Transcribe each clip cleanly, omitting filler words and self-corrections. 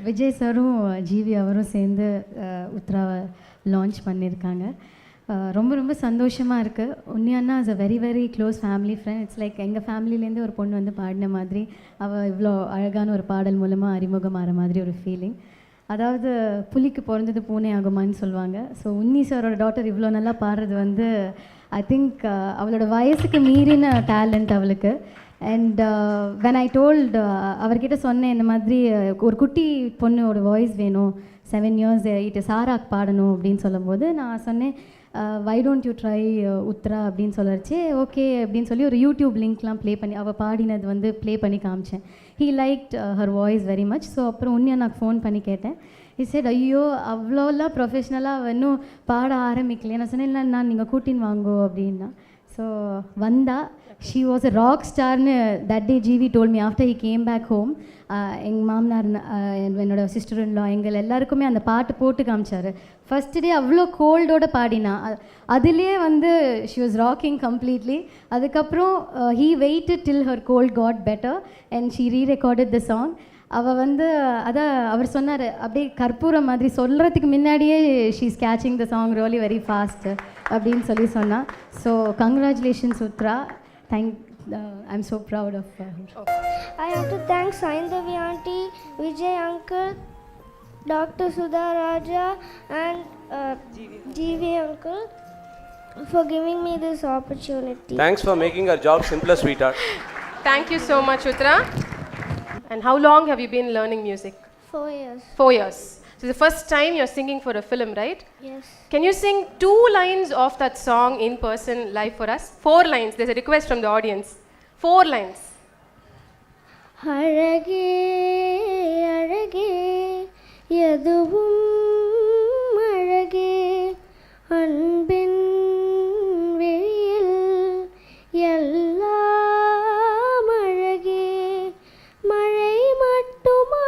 விஜய் சாரும் ஜிவி அவரும் சேர்ந்து உத்ராவை லான்ச் பண்ணியிருக்காங்க. ரொம்ப ரொம்ப சந்தோஷமாக இருக்குது. உண்மையானா is a very very close family friend. It's like எங்கள் ஃபேமிலிலேருந்து ஒரு பொண்ணு வந்து பாடின மாதிரி, அவள் இவ்வளோ அழகான ஒரு பாடல் மூலமாக அறிமுகமாகிற மாதிரி ஒரு ஃபீலிங். அதாவது புலிக்கு பிறந்தது பூனை ஆகுமான்னு சொல்லுவாங்க. ஸோ உன்னி சாரோட டாட்டர் இவ்வளோ நல்லா பாடுறது வந்து ஐ திங்க் அவளோட வயசுக்கு மீறின டேலண்ட் அவளுக்கு. அண்ட் வென் ஐ டோல்டு அவர்கிட்ட சொன்னேன், இந்த மாதிரி ஒரு குட்டி பொண்ணோட வாய்ஸ் வேணும், 7 years இட்டு சாராக் பாடணும் அப்படின்னு சொல்லும்போது நான் சொன்னேன், why don't you try Uthra அப்படின்னு சொல்லச்சு. ஓகே அப்படின்னு சொல்லி ஒரு யூடியூப் லிங்க்லாம் ப்ளே பண்ணி அவள் பாடினது வந்து ப்ளே பண்ணி காமிச்சேன். He liked her voice very much. So அப்புறம் உன்னையும் நான் ஃபோன் பண்ணி கேட்டேன். இஸ் செட், ஐயோ அவ்வளோலாம் ப்ரொஃபஷ்னலாக இன்னும் பாட ஆரம்பிக்கலையே. நான் சொன்னேன், இல்லை நான் நீங்கள் கூட்டின்னு வாங்கோ அப்படின்னா. ஸோ வந்தா ஷீ வாஸ் அ ராக் ஸ்டார்னு that day GV told me after he came back home. எங்கள் மாமனார், என்னோட சிஸ்டர் இன் லா, எங்கள் எல்லாருக்குமே அந்த பாட்டு போட்டு காமிச்சார். ஃபஸ்ட் டே அவ்வளோ கோல்டோடு பாடினா, அதுலேயே வந்து ஷி வாஸ் ராக்கிங் கம்ப்ளீட்லி. அதுக்கப்புறம் he waited till her cold got better and she rerecorded the song. அவள் வந்து அதான் அவர் சொன்னார், அப்படியே கற்பூரம் மாதிரி சொல்கிறதுக்கு முன்னாடியே she is caching the song really very fast அப்படின்னு சொல்லி சொன்னான். So congratulations Uthra. I'm so proud of her. I have to thank Saindavi auntie, Vijay uncle, Dr. Sudha Raja and GV uncle for giving me this opportunity. Thanks for making our job simpler, sweetheart. Thank you so much, Uttara. And how long have you been learning music? 4 years. 4 years. So the first time you're singing for a film, right? Yes. Can you sing 2 lines of that song in person live for us? 4 lines. There's a request from the audience. 4 lines. அழகே அழகே எதுவும் அழகே அன்பின் வெளியில் எல்லாம் அழகே மழை மட்டுமா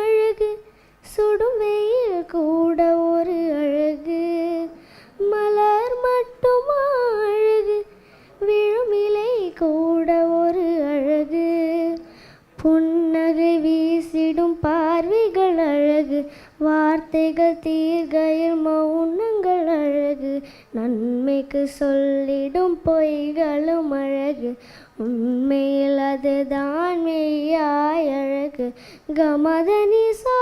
அழகு சுடும் வெயில் கூட ஒரு அழகு மலர் மட்டுமா அழகு விழும் இலை கூட ஒரு அழகு புன்னகை வீசிடும் பார்வைகள் அழகு வார்த்தைகள் தீர்கையில் மௌனங்கள் அழகு நன்மைக்கு சொல்லிடும் பொய்களும் அழகு உண்மையில் அதுதான் மெய்யாய் அழகு கமதனிசா